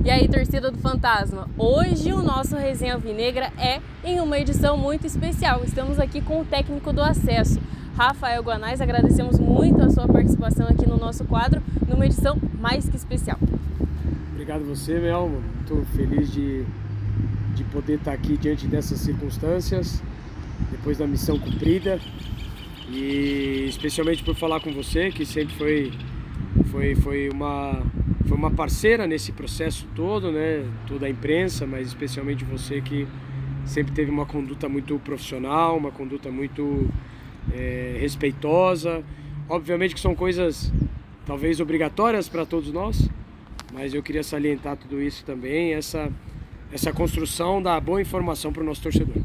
E aí, torcida do Fantasma, hoje o nosso Resenha Alvinegra é em uma edição muito especial. Estamos aqui com o técnico do acesso, Rafael Guanais. Agradecemos muito a sua participação aqui no nosso quadro, numa edição mais que especial. Obrigado você, Mel. Muito feliz de poder estar aqui diante dessas circunstâncias, depois da missão cumprida. E especialmente por falar com você, que sempre foi uma parceira nesse processo todo, né? Toda a imprensa, mas especialmente você, que sempre teve uma conduta muito profissional, uma conduta muito respeitosa. Obviamente que são coisas talvez obrigatórias para todos nós, mas eu queria salientar tudo isso também, essa construção da boa informação para o nosso torcedor.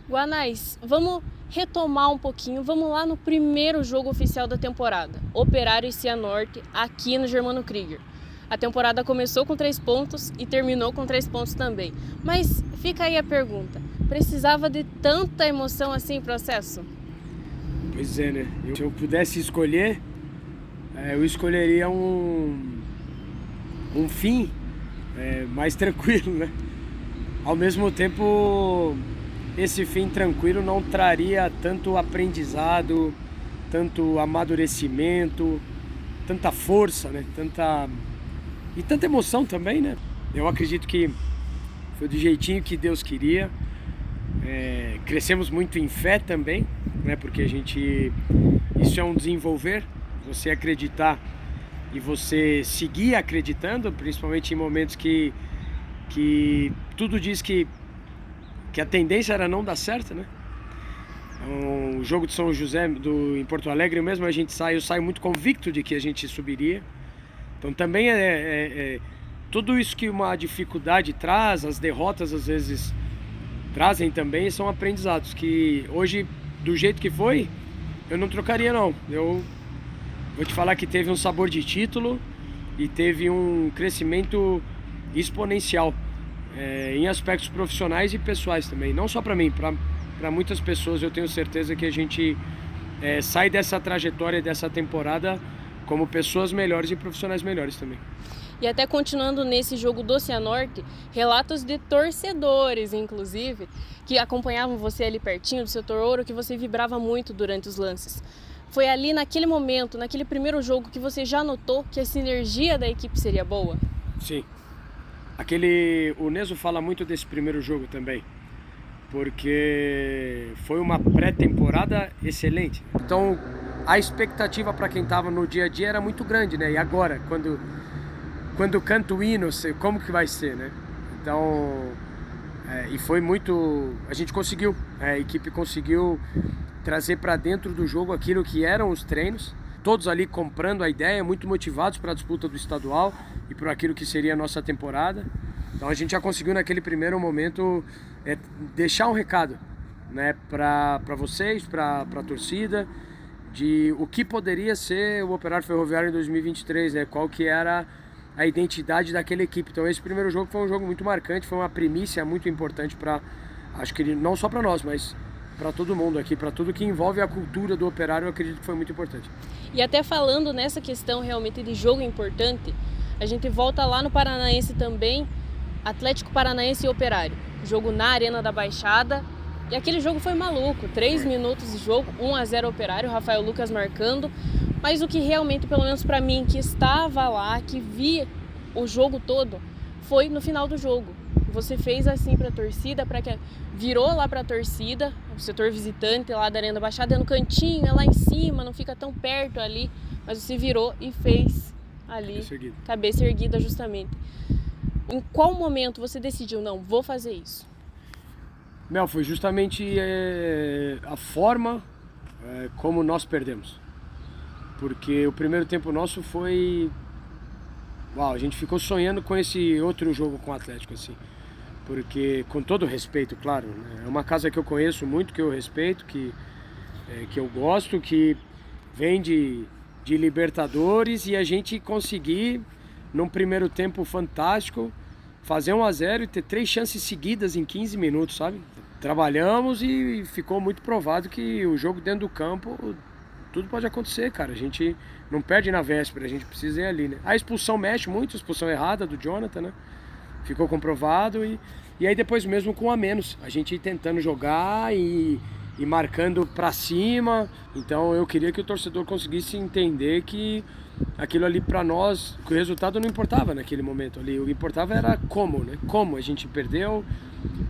Guanais, vamos retomar um pouquinho, vamos lá no primeiro jogo oficial da temporada, Operário e Cianorte, aqui no Germano Krieger. A temporada começou com 3 pontos e terminou com 3 pontos também. Mas fica aí a pergunta, precisava de tanta emoção assim, processo? Pois é, né? Se eu pudesse escolher, eu escolheria um fim mais tranquilo, né? Ao mesmo tempo, esse fim tranquilo não traria tanto aprendizado, tanto amadurecimento, tanta força, né? Tanta emoção também, né? Eu acredito que foi do jeitinho que Deus queria. Crescemos muito em fé também, né? Porque isso é um desenvolver, você acreditar e você seguir acreditando, principalmente em momentos que tudo diz que a tendência era não dar certo, né? O jogo de São José em Porto Alegre mesmo, eu saio muito convicto de que a gente subiria. Então também tudo isso que uma dificuldade traz, as derrotas às vezes trazem também, são aprendizados que hoje, do jeito que foi, eu não trocaria não. Eu vou te falar que teve um sabor de título e teve um crescimento exponencial em aspectos profissionais e pessoais também. Não só para mim, para muitas pessoas. Eu tenho certeza que a gente sai dessa trajetória, dessa temporada, como pessoas melhores e profissionais melhores também. E até continuando nesse jogo do Cianorte, relatos de torcedores, inclusive, que acompanhavam você ali pertinho do setor ouro, que você vibrava muito durante os lances. Foi ali naquele momento, naquele primeiro jogo, que você já notou que a sinergia da equipe seria boa? Sim. O Neso fala muito desse primeiro jogo também, porque foi uma pré-temporada excelente. Então a expectativa para quem estava no dia a dia era muito grande, né? E agora, quando canta o hino, como que vai ser, né? Então, e foi muito... A gente conseguiu, a equipe conseguiu trazer para dentro do jogo aquilo que eram os treinos, todos ali comprando a ideia, muito motivados para a disputa do estadual e por aquilo que seria a nossa temporada. Então a gente já conseguiu naquele primeiro momento deixar um recado, né, para vocês, para a torcida, de o que poderia ser o Operário Ferroviário em 2023, né, qual que era a identidade daquela equipe. Então esse primeiro jogo foi um jogo muito marcante, foi uma primícia muito importante acho que não só para nós, mas para todo mundo aqui, para tudo que envolve a cultura do Operário. Eu acredito que foi muito importante. E até falando nessa questão realmente de jogo importante, a gente volta lá no Paranaense também, Atlético Paranaense e Operário, jogo na Arena da Baixada, e aquele jogo foi maluco, 3 minutos de jogo, 1-0 Operário, Rafael Lucas marcando, mas o que realmente, pelo menos para mim, que estava lá, que via o jogo todo, foi no final do jogo. Você fez assim para a torcida, virou lá para a torcida, o setor visitante lá da Arena da Baixada, é no cantinho, é lá em cima, não fica tão perto ali, mas você virou e fez ali, cabeça erguida justamente. Em qual momento você decidiu, não, vou fazer isso? Mel, foi justamente a forma como nós perdemos. Porque o primeiro tempo nosso foi... Uau, a gente ficou sonhando com esse outro jogo com o Atlético, assim. Porque, com todo respeito, claro, né, é uma casa que eu conheço muito, que eu respeito, que eu gosto, que vem de Libertadores, e a gente conseguir, num primeiro tempo fantástico, fazer 1-0 e ter 3 chances seguidas em 15 minutos, sabe? Trabalhamos e ficou muito provado que o jogo dentro do campo, tudo pode acontecer, cara. A gente não perde na véspera, a gente precisa ir ali, né? A expulsão mexe muito, a expulsão errada do Jonathan, né? Ficou comprovado e aí depois mesmo com a menos, a gente tentando jogar e marcando pra cima. Então eu queria que o torcedor conseguisse entender que aquilo ali pra nós, que o resultado não importava naquele momento ali, o que importava era como, né? Como a gente perdeu,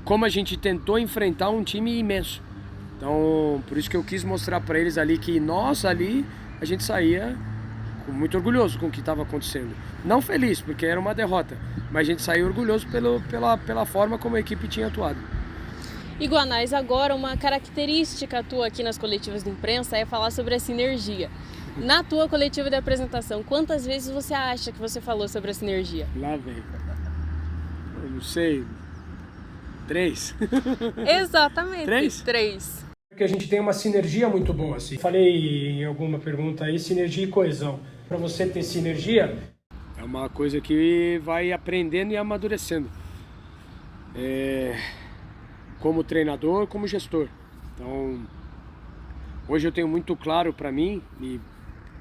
como a gente tentou enfrentar um time imenso. Então, por isso que eu quis mostrar pra eles ali que nós ali, a gente saía muito orgulhoso com o que estava acontecendo. Não feliz, porque era uma derrota, mas a gente saiu orgulhoso pela forma como a equipe tinha atuado. E Guanais, agora uma característica tua aqui nas coletivas de imprensa é falar sobre a sinergia. Na tua coletiva de apresentação, quantas vezes você acha que você falou sobre a sinergia? Lá vem. Eu não sei. 3. Exatamente. 3? 3. Porque a gente tem uma sinergia muito boa, assim. Falei em alguma pergunta aí, sinergia e coesão. Para você ter sinergia, é uma coisa que vai aprendendo e amadurecendo. Como treinador, como gestor. Então, hoje eu tenho muito claro para mim, e,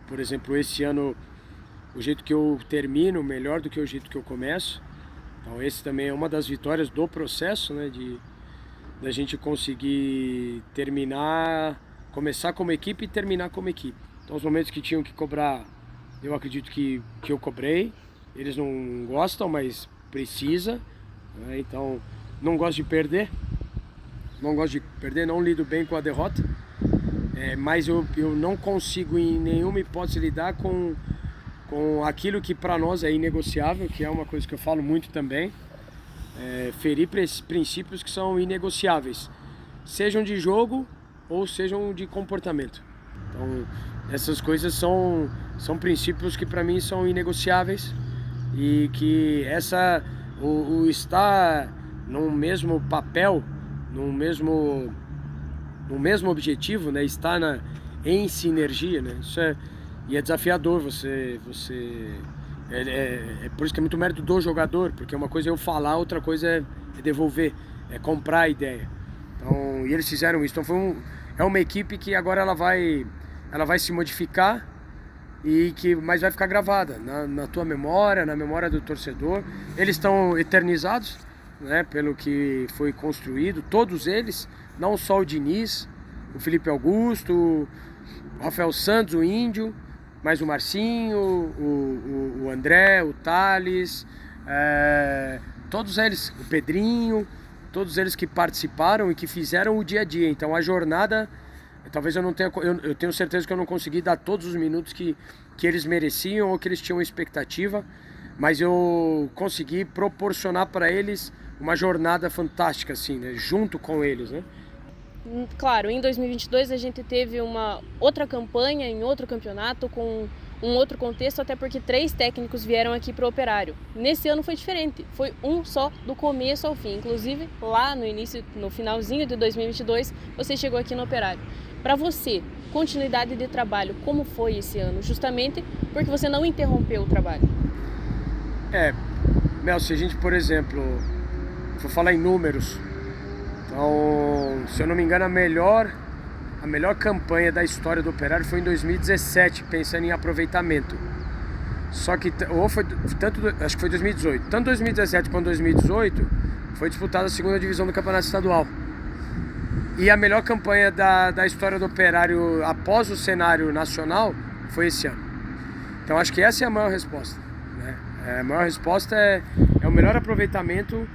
por exemplo, esse ano, o jeito que eu termino melhor do que o jeito que eu começo. Então, esse também é uma das vitórias do processo, né, da gente conseguir começar como equipe e terminar como equipe. Então, os momentos que tinham que cobrar, eu acredito que eu cobrei. Eles não gostam, mas precisa, né? Então, não gosto de perder. Não lido bem com a derrota. Mas eu não consigo em nenhuma hipótese lidar com aquilo que para nós é inegociável, que é uma coisa que eu falo muito também. Ferir princípios que são inegociáveis, sejam de jogo ou sejam de comportamento. Então, essas coisas são princípios que para mim são inegociáveis e que o estar no mesmo papel, no mesmo objetivo, né, estar em sinergia, né, e é desafiador você por isso que é muito mérito do jogador, porque uma coisa é eu falar, outra coisa é devolver, é comprar a ideia. Então, e eles fizeram isso. Então é uma equipe que agora ela vai se modificar mas vai ficar gravada na tua memória, na memória do torcedor. Eles estão eternizados, né, pelo que foi construído, todos eles, não só o Diniz, o Felipe Augusto, o Rafael Santos, o Índio, mas o Marcinho, o André, o Thales, todos eles, o Pedrinho, todos eles que participaram e que fizeram o dia a dia. Então a jornada, talvez eu tenho certeza que eu não consegui dar todos os minutos que eles mereciam ou que eles tinham expectativa, mas eu consegui proporcionar para eles uma jornada fantástica, assim, né, junto com eles, né? Claro, em 2022 a gente teve uma outra campanha em outro campeonato com um outro contexto, até porque 3 técnicos vieram aqui para o Operário. Nesse ano foi diferente, foi um só do começo ao fim. Inclusive lá no finalzinho de 2022, você chegou aqui no Operário. Para você, continuidade de trabalho, como foi esse ano? Justamente porque você não interrompeu o trabalho. Mel, se a gente, por exemplo, for falar em números, então, se eu não me engano, a melhor campanha da história do Operário foi em 2017, pensando em aproveitamento. Só que, acho que foi 2018. Tanto 2017 quanto 2018 foi disputada a segunda divisão do Campeonato Estadual. E a melhor campanha da história do Operário após o cenário nacional foi esse ano. Então acho que essa é a maior resposta, né? A maior resposta é o melhor aproveitamento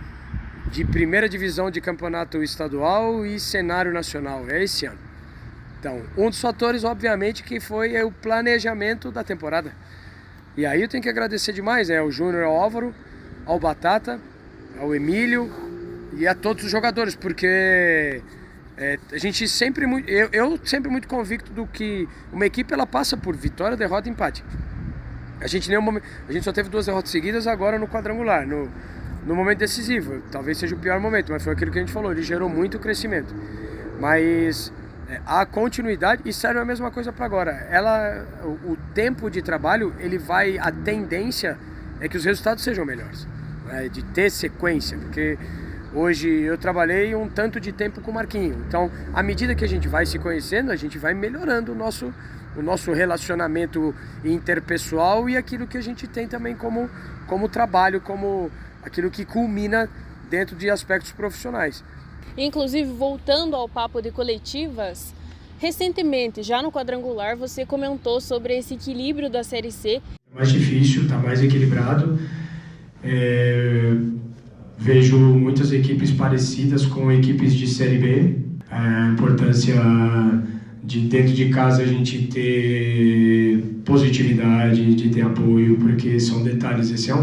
de primeira divisão de campeonato estadual e cenário nacional, é esse ano. Então, um dos fatores, obviamente, que foi o planejamento da temporada. E aí eu tenho que agradecer demais, né? Ao Júnior, ao Álvaro, ao Batata, ao Emílio e a todos os jogadores, porque a gente sempre eu sempre muito convicto do que uma equipe ela passa por vitória, derrota e empate. A gente só teve 2 derrotas seguidas agora no quadrangular, no momento decisivo. Talvez seja o pior momento, mas foi aquilo que a gente falou, ele gerou muito crescimento. Mas a continuidade, e serve a mesma coisa para agora. O tempo de trabalho, a tendência é que os resultados sejam melhores, né? De ter sequência, porque hoje eu trabalhei um tanto de tempo com o Marquinho. Então, à medida que a gente vai se conhecendo, a gente vai melhorando o nosso relacionamento interpessoal e aquilo que a gente tem também como trabalho, como aquilo que culmina dentro de aspectos profissionais. Inclusive, voltando ao papo de coletivas, recentemente, já no quadrangular, você comentou sobre esse equilíbrio da Série C. É mais difícil, está mais equilibrado. Vejo muitas equipes parecidas com equipes de Série B. A importância de dentro de casa a gente ter positividade, de ter apoio, porque são detalhes. Esse é a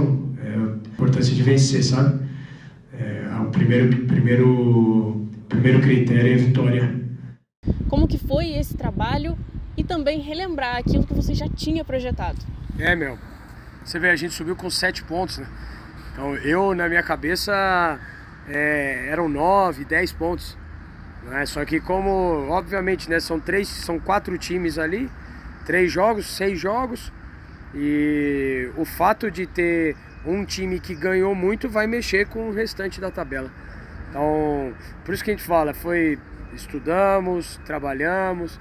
importância de vencer, sabe? O primeiro critério é a vitória. Como que foi esse trabalho e também relembrar aquilo que você já tinha projetado? Você vê, a gente subiu com 7 pontos, né? Então na minha cabeça, eram 9, 10 pontos. Né? Só que como, obviamente, né, são 4 times ali, 3 jogos, 6 jogos, e o fato de ter um time que ganhou muito vai mexer com o restante da tabela. Então, por isso que a gente fala, estudamos, trabalhamos,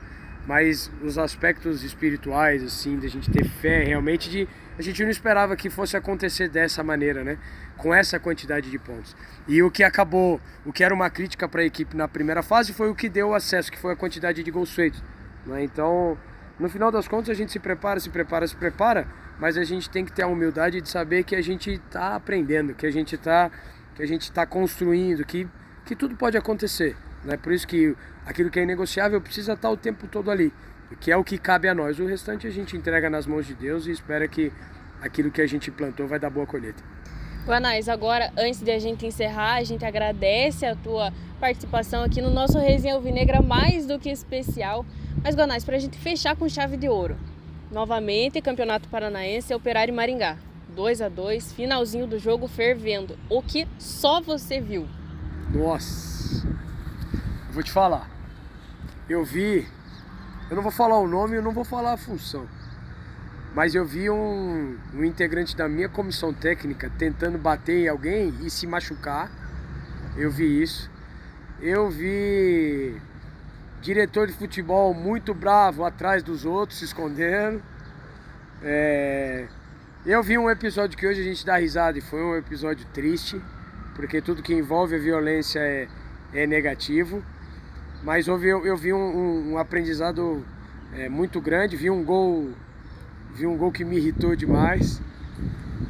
mas os aspectos espirituais, assim, da gente ter fé, realmente, a gente não esperava que fosse acontecer dessa maneira, né? Com essa quantidade de pontos. E o que era uma crítica para a equipe na primeira fase foi o que deu o acesso, que foi a quantidade de gols feitos. Né? Então, no final das contas, a gente se prepara, mas a gente tem que ter a humildade de saber que a gente está aprendendo, que a gente tá construindo, que tudo pode acontecer. Né? Por isso que aquilo que é inegociável precisa estar o tempo todo ali, que é o que cabe a nós. O restante a gente entrega nas mãos de Deus e espera que aquilo que a gente plantou vai dar boa colheita. Guanais, agora, antes de a gente encerrar, a gente agradece a tua participação aqui no nosso Resenha Alvinegra mais do que especial. Mas, Guanais, para a gente fechar com chave de ouro, novamente, Campeonato Paranaense, Operário e Maringá. 2-2, finalzinho do jogo fervendo. O que só você viu? Nossa, eu vou te falar. Eu não vou falar o nome, eu não vou falar a função. Mas eu vi um integrante da minha comissão técnica tentando bater em alguém e se machucar. Eu vi isso. Eu vi diretor de futebol muito bravo atrás dos outros, se escondendo. Eu vi um episódio que hoje a gente dá risada e foi um episódio triste, porque tudo que envolve a violência é negativo. Mas eu vi um aprendizado muito grande, vi um gol que me irritou demais.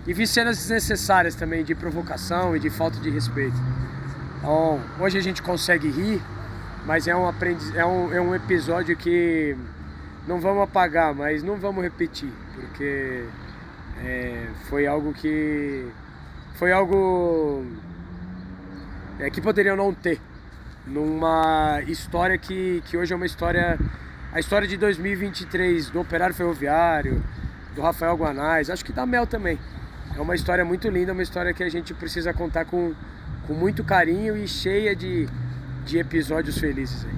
E vi cenas desnecessárias também, de provocação e de falta de respeito. Então, hoje a gente consegue rir, mas é um episódio que não vamos apagar, mas não vamos repetir, porque foi algo que poderiam não ter numa história que hoje é uma história, a história de 2023 do Operário Ferroviário, do Rafael Guanais, acho que da Mel também. É uma história muito linda, uma história que a gente precisa contar com muito carinho e cheia de episódios felizes aí.